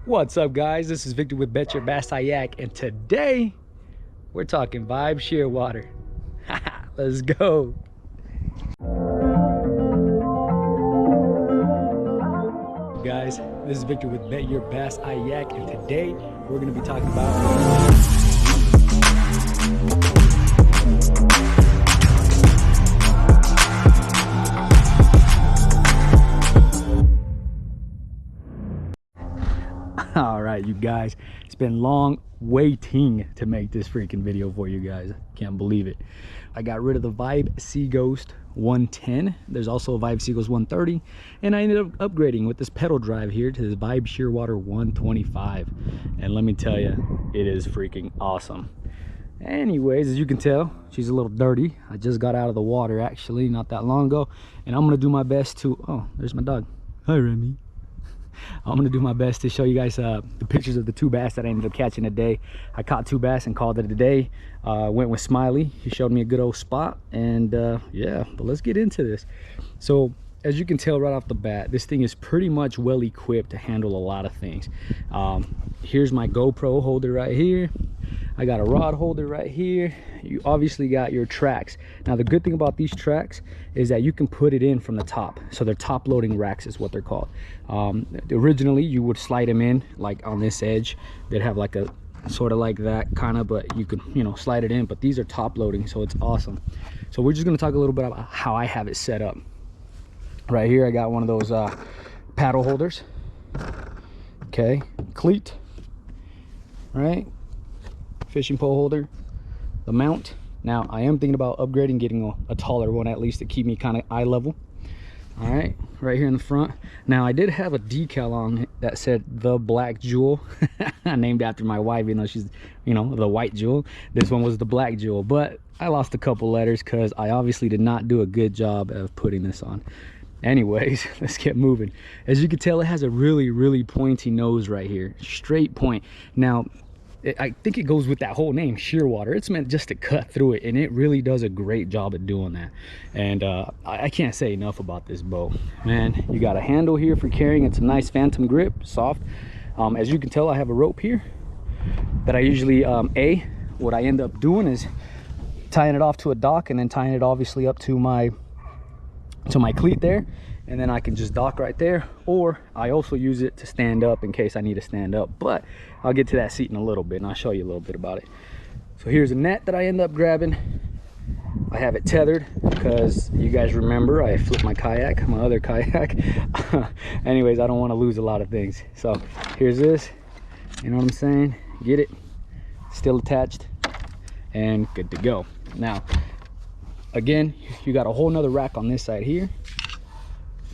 What's up, guys? This is Victor with Bet Your Bass Kayak, and today we're talking Vibe Shearwater. Let's go. Guys, this is Victor with Bet Your Bass Kayak, and today we're going to be talking about all right, you guys, it's been long waiting to make this freaking video for you guys. Can't believe it. I got rid of the Vibe Seaghost 110. There's also a Vibe Seaghost 130, and I ended up upgrading with this pedal drive here to this Vibe Shearwater 125, and let me tell you, it is freaking awesome. Anyways, as you can tell, she's a little dirty. I just got out of the water actually not that long ago, and I'm gonna do my best to there's my dog. Hi, Remy. I'm gonna do my best to show you guys the pictures of the two bass that I ended up catching today. I caught two bass and called it a day. Went with Smiley. He showed me a good old spot, and yeah, but let's get into this. So as you can tell right off the bat, this thing is pretty much well equipped to handle a lot of things. Here's my GoPro holder right here. I got a rod holder right here. You obviously got your tracks. Now the good thing about these tracks is that you can put it in from the top. So they're top loading racks is what they're called. Originally you would slide them in like on this edge. They'd have like a sort of like that kind of, but you could, you know, slide it in, but these are top loading, so it's awesome. So we're just going to talk a little bit about how I have it set up. Right here I got one of those paddle holders. Okay, cleat, right, fishing pole holder, the mount. Now I am thinking about upgrading, getting a taller one at least to keep me kind of eye level. All right, right here in the front. Now I did have a decal on it that said the Black Jewel, named after my wife, even though she's, you know, the white jewel. This one was the Black Jewel, but I lost a couple letters because I obviously did not do a good job of putting this on. Anyways, let's get moving. As you can tell, it has a really pointy nose right here, straight point. Now I think it goes with that whole name, Shearwater. It's meant just to cut through it, and it really does a great job at doing that. And I can't say enough about this boat, man. You got a handle here for carrying. It's a nice phantom grip, soft. As you can tell, I have a rope here that I usually what I end up doing is tying it off to a dock and then tying it obviously up to my cleat there, and then I can just dock right there, or I also use it to stand up in case I need to stand up. But I'll get to that seat in a little bit and I'll show you a little bit about it. So here's a net that I end up grabbing. I have it tethered because you guys remember I flipped my kayak, my other kayak. Anyways, I don't want to lose a lot of things. So here's this, you know what I'm saying? Get it, still attached and good to go. Now again, you got a whole nother rack on this side here.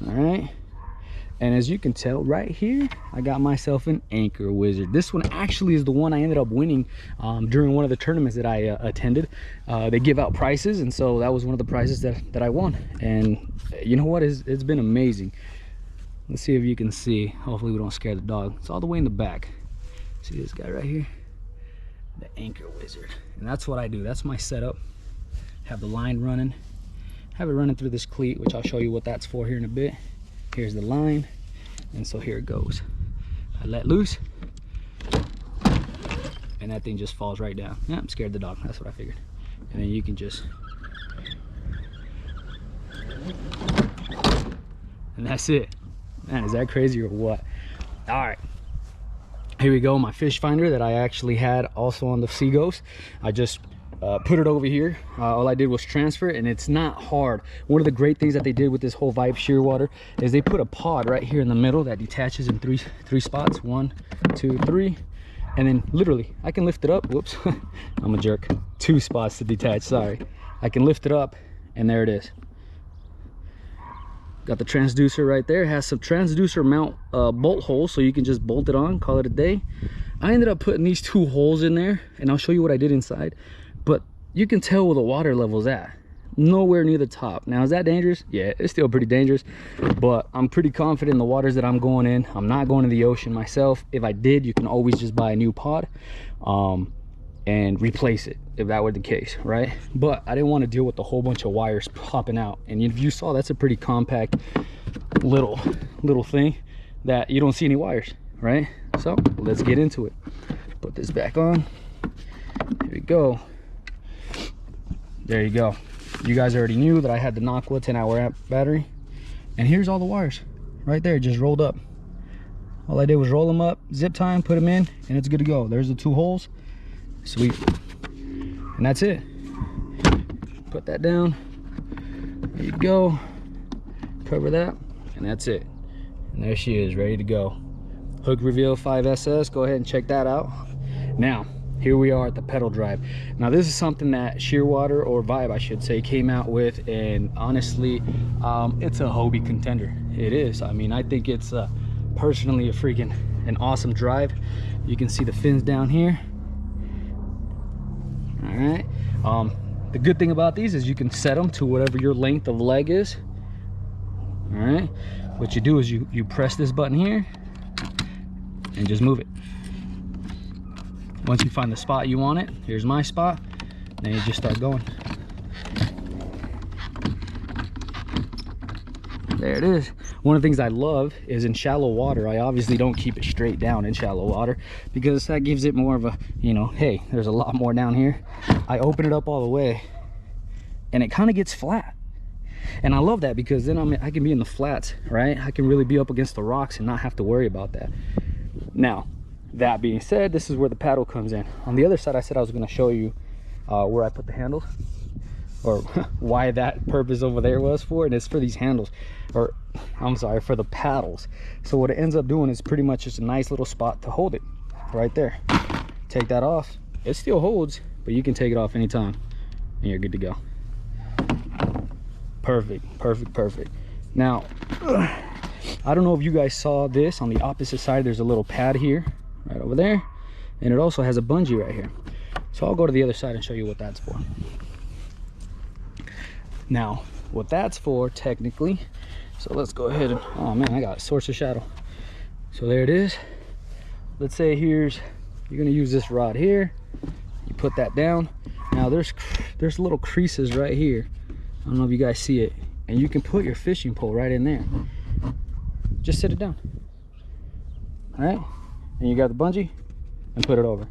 All right, and as you can tell right here, I got myself an Anchor Wizard. This one actually is the one I ended up winning during one of the tournaments that I attended. They give out prizes, and so that was one of the prizes that I won. And you know what, it's been amazing. Let's see if you can see. Hopefully we don't scare the dog. It's all the way in the back. See this guy right here, the Anchor Wizard. And that's what I do. That's my setup. Have the line running, have it running through this cleat, which I'll show you what that's for here in a bit. Here's the line, and so here it goes. I let loose, and that thing just falls right down. Yeah, I'm scared of the dog, that's what I figured. And then you can just, and that's it. Man, is that crazy or what? All right, here we go. My fish finder that I actually had also on the Seaghost. I just put it over here. All I did was transfer it, and it's not hard. One of the great things that they did with this whole Vibe Shearwater is they put a pod right here in the middle that detaches in three spots. 1, 2, 3, and then literally I can lift it up. Whoops, I'm a jerk. 2 spots to detach, sorry. I can lift it up, and there it is. Got the transducer right there. It has some transducer mount bolt holes, so you can just bolt it on, call it a day. I ended up putting these 2 holes in there, and I'll show you what I did inside. But you can tell where the water level's at. Nowhere near the top. Now, is that dangerous? Yeah, it's still pretty dangerous, but I'm pretty confident in the waters that I'm going in. I'm not going to the ocean myself. If I did, you can always just buy a new pod and replace it if that were the case, right? But I didn't want to deal with a whole bunch of wires popping out. And if you saw, that's a pretty compact little thing that you don't see any wires, right? So let's get into it. Put this back on. Here we go. There you go. You guys already knew that I had the Noctua 10-hour amp battery. And here's all the wires right there, just rolled up. All I did was roll them up, zip tie them, put them in, and it's good to go. There's the 2 holes. Sweet. And that's it. Put that down. There you go. Cover that, and that's it. And there she is, ready to go. Hook Reveal 5SS. Go ahead and check that out. Now, here we are at the pedal drive. Now, this is something that Shearwater, or Vibe I should say, came out with, and honestly, it's a Hobie contender. It is. I mean, I think it's personally an awesome drive. You can see the fins down here. All right. The good thing about these is you can set them to whatever your length of leg is. All right. What you do is you press this button here and just move it. Once you find the spot you want it, here's my spot, then you just start going. There it is. One of the things I love is in shallow water, I obviously don't keep it straight down in shallow water because that gives it more of a, you know, hey, there's a lot more down here. I open it up all the way and it kind of gets flat. And I love that because then I can be in the flats, right? I can really be up against the rocks and not have to worry about that. Now, that being said, this is where the paddle comes in. On the other side, I said I was going to show you where I put the handles, or why that purpose over there was for, and it's for these handles, or I'm sorry, for the paddles. So what it ends up doing is pretty much just a nice little spot to hold it right there. Take that off, it still holds, but you can take it off anytime and you're good to go. Perfect, perfect, perfect. Now, I don't know if you guys saw this on the opposite side. There's a little pad here right over there, and it also has a bungee right here. So I'll go to the other side and show you what that's for. Now, what that's for technically, so let's go ahead and, oh man, I got a source of shadow. So there it is. Let's say you're gonna use this rod here. You put that down. Now there's little creases right here. I don't know if you guys see it, and you can put your fishing pole right in there. Just sit it down. All right, and you got the bungee and put it over.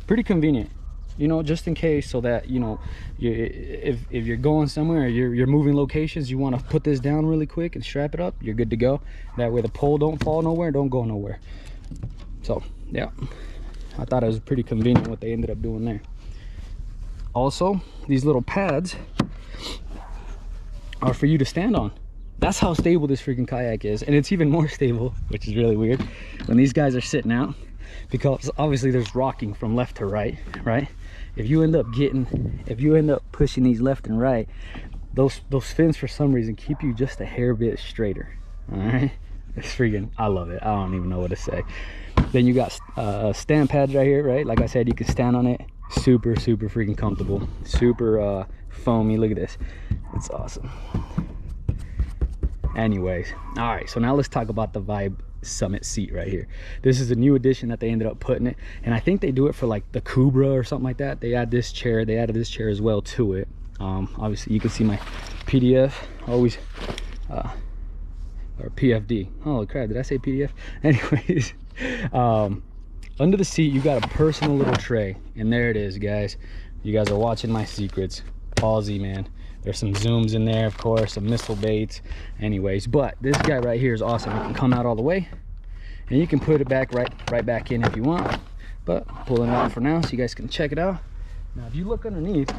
Pretty convenient, you know, just in case, so that, you know, if you're going somewhere or you're moving locations, you want to put this down really quick and strap it up, you're good to go. That way the pole don't fall nowhere, don't go nowhere. So yeah, I thought it was pretty convenient what they ended up doing there. Also, these little pads are for you to stand on. That's how stable this freaking kayak is, and it's even more stable, which is really weird, when these guys are sitting out, because obviously there's rocking from left to right. If you end up pushing these left and right, those fins for some reason keep you just a hair bit straighter. All right, it's freaking, I love it. I don't even know what to say. Then you got stand pads right here, right? Like I said, you can stand on it. Super freaking comfortable, super foamy. Look at this, it's awesome. Anyways, all right, so now let's talk about the Vibe Summit seat right here. This is a new addition that they ended up putting it, and I think they do it for like the Cobra or something like that. They add this chair, they added this chair as well to it. Obviously you can see my PDF always, or PFD. Holy crap, did I say PDF? Anyways, under the seat you got a personal little tray, and there it is, guys. You guys are watching my secrets. Aussie, man. There's some zooms in there, of course, some missile baits. Anyways, but this guy right here is awesome. It can come out all the way, and you can put it back right back in if you want. But pulling it out for now so you guys can check it out. Now, if you look underneath,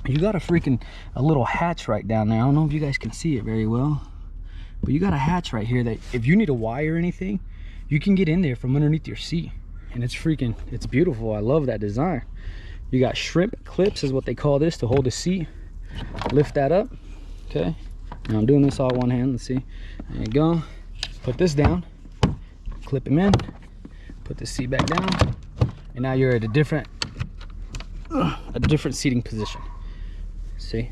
you got a little hatch right down there. I don't know if you guys can see it very well, but you got a hatch right here that if you need a wire or anything, you can get in there from underneath your seat, and it's beautiful. I love that design. You got shrimp clips is what they call this, to hold the seat. Lift that up. Okay, now I'm doing this all one hand. Let's see. There you go. Put this down, clip him in, put the seat back down, and now you're at a different seating position. See,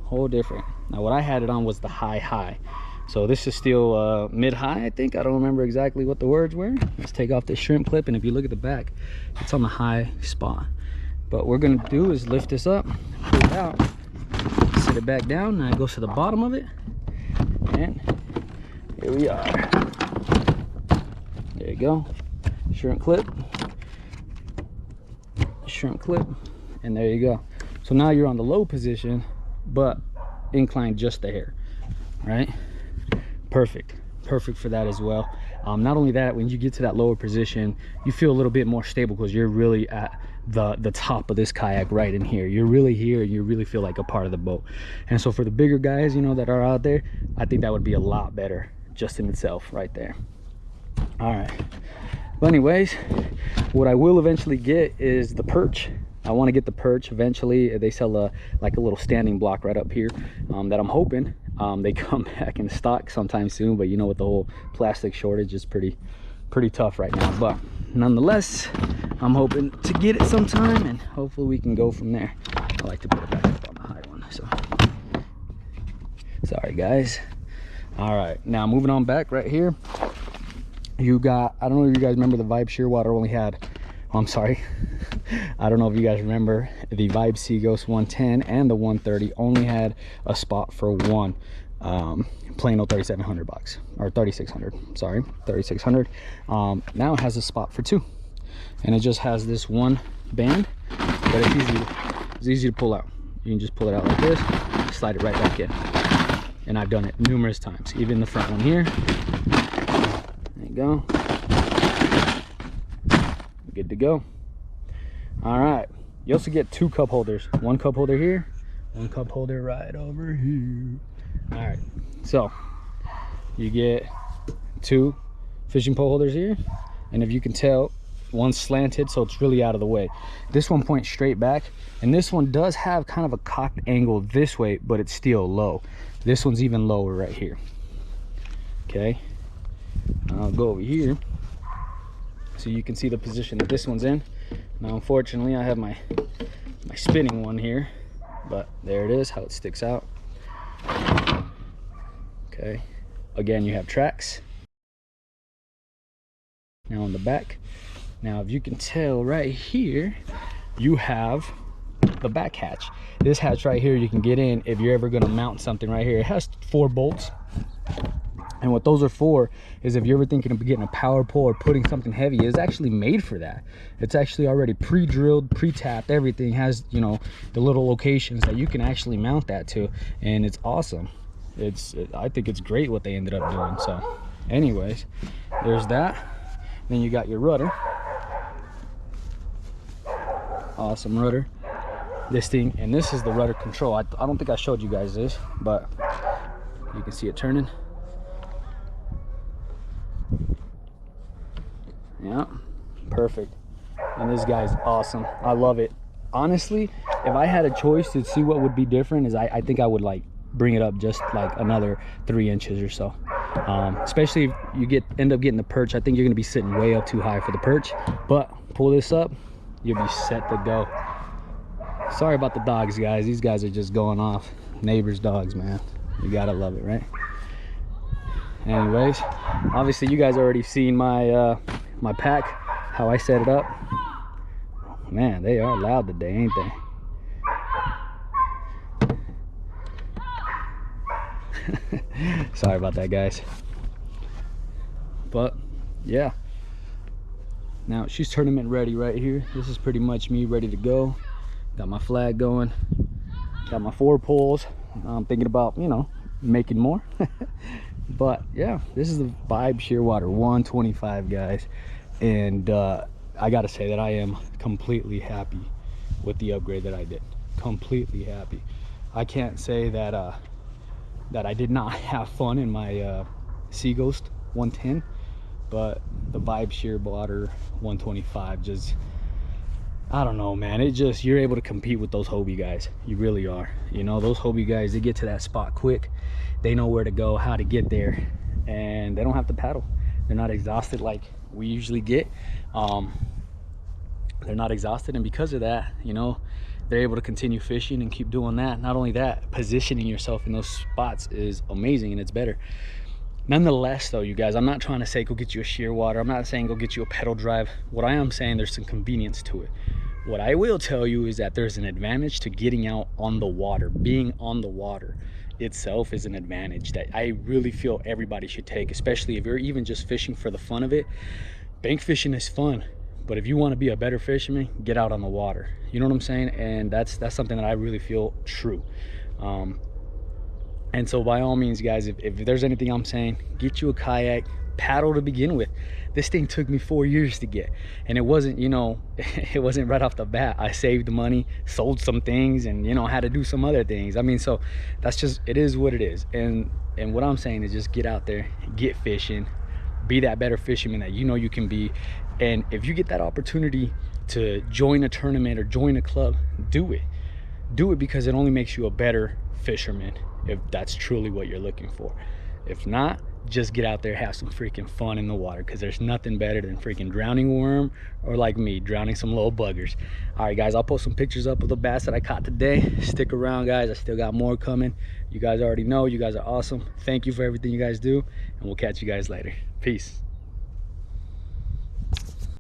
whole different. Now what I had it on was the high, so this is still mid-high, I think. I don't remember exactly what the words were. Let's take off this shrimp clip, and if you look at the back, it's on the high spot. But what we're gonna do is lift this up, pull it out, set it back down. Now it goes to the bottom of it, and here we are. There you go. Shrimp clip, and there you go. So now you're on the low position, but inclined just a hair, right? Perfect for that as well. Not only that, when you get to that lower position, you feel a little bit more stable because you're really at the top of this kayak right in here. You're really here, and you really feel like a part of the boat. And so for the bigger guys, you know, that are out there, I think that would be a lot better just in itself right there. All right, but anyways, what I will eventually get is the perch. I want to get the perch eventually. They sell like a little standing block right up here that I'm hoping they come back in stock sometime soon. But you know, with the whole plastic shortage, it's pretty tough right now. But nonetheless, I'm hoping to get it sometime, and hopefully we can go from there. I like to put it back up on the high one, so sorry guys. All right, now moving on back right here, you got, I don't know if you guys remember, the Vibe Shearwater only had, oh, I'm sorry, I don't know if you guys remember, the Vibe Seaghost 110 and the 130 only had a spot for one plain old 3700 box, or 3600, sorry, 3600. Now it has a spot for two, and it just has this one band, but it's easy to pull out. You can just pull it out like this, slide it right back in, and I've done it numerous times, even the front one here. There you go, good to go. All right, you also get two cup holders, one cup holder here, one cup holder right over here. All right, so you get two fishing pole holders here, and if you can tell, one's slanted, so it's really out of the way. This one points straight back, and this one does have kind of a cocked angle this way, but it's still low. This one's even lower right here. Okay, I'll go over here so you can see the position that this one's in. Now unfortunately I have my spinning one here, but there it is, how it sticks out. Okay, again, you have tracks now on the back. Now if you can tell right here, you have the back hatch. This hatch right here you can get in if you're ever going to mount something right here. It has 4 bolts, and what those are for is if you're ever thinking of getting a power pole or putting something heavy, it's actually made for that. It's actually already pre-drilled, pre-tapped, everything has, you know, the little locations that you can actually mount that to, and it's awesome. I think it's great what they ended up doing. So anyways, there's that. Then you got your rudder. Awesome rudder. This thing, and this is the rudder control. I don't think I showed you guys this, but you can see it turning. Yeah, perfect. And this guy's awesome. I love it. Honestly, if I had a choice to see what would be different, is I think I would like bring it up just like another 3 inches or so. Especially if you end up getting the perch. I think you're gonna be sitting way up too high for the perch, but pull this up, you'll be set to go. Sorry about the dogs, guys. These guys are just going off. Neighbors' dogs, man. You gotta love it, right? Anyways, obviously you guys already seen my my pack, how I set it up. Man, they are loud today, ain't they? Sorry about that, guys. But yeah, now she's tournament ready right here. This is pretty much me ready to go. Got my flag going, got my 4 poles. I'm thinking about, you know, making more. But yeah, this is the Vibe Shearwater 125, guys, and I gotta say that I am completely happy with the upgrade that I did. Completely happy. I can't say that that I did not have fun in my Seaghost 110, but the Vibe Shearwater 125 just, I don't know, man, it just, you're able to compete with those Hobie guys. You really are. You know, those Hobie guys, they get to that spot quick. They know where to go, how to get there, and they don't have to paddle. They're not exhausted like we usually get. They're not exhausted, and because of that, you know, they're able to continue fishing and keep doing that. Not only that, positioning yourself in those spots is amazing, and it's better. Nonetheless, though, you guys, I'm not trying to say go get you a Shearwater. I'm not saying go get you a pedal drive. What I am saying, there's some convenience to it. What I will tell you is that there's an advantage to getting out on the water, being on the water. itself is an advantage that I really feel everybody should take, especially if you're even just fishing for the fun of it. Bank fishing is fun, but if you want to be a better fisherman, get out on the water. You know what I'm saying? And that's something that I really feel true. And so by all means, guys, if there's anything I'm saying, get you a kayak, paddle to begin with. This thing took me 4 years to get, and it wasn't, you know, it wasn't right off the bat. I saved the money, sold some things, and, you know, had to do some other things. I mean, so that's just, it is what it is. And what I'm saying is just get out there, get fishing, be that better fisherman that you know you can be. And if you get that opportunity to join a tournament or join a club, do it. Do it, because it only makes you a better fisherman, if that's truly what you're looking for. If not, just get out there, have some freaking fun in the water, because there's nothing better than freaking drowning a worm, or like me, drowning some little buggers. All right, guys, I'll post some pictures up of the bass that I caught today. Stick around, guys. I still got more coming. You guys already know. You guys are awesome. Thank you for everything you guys do, and we'll catch you guys later. Peace.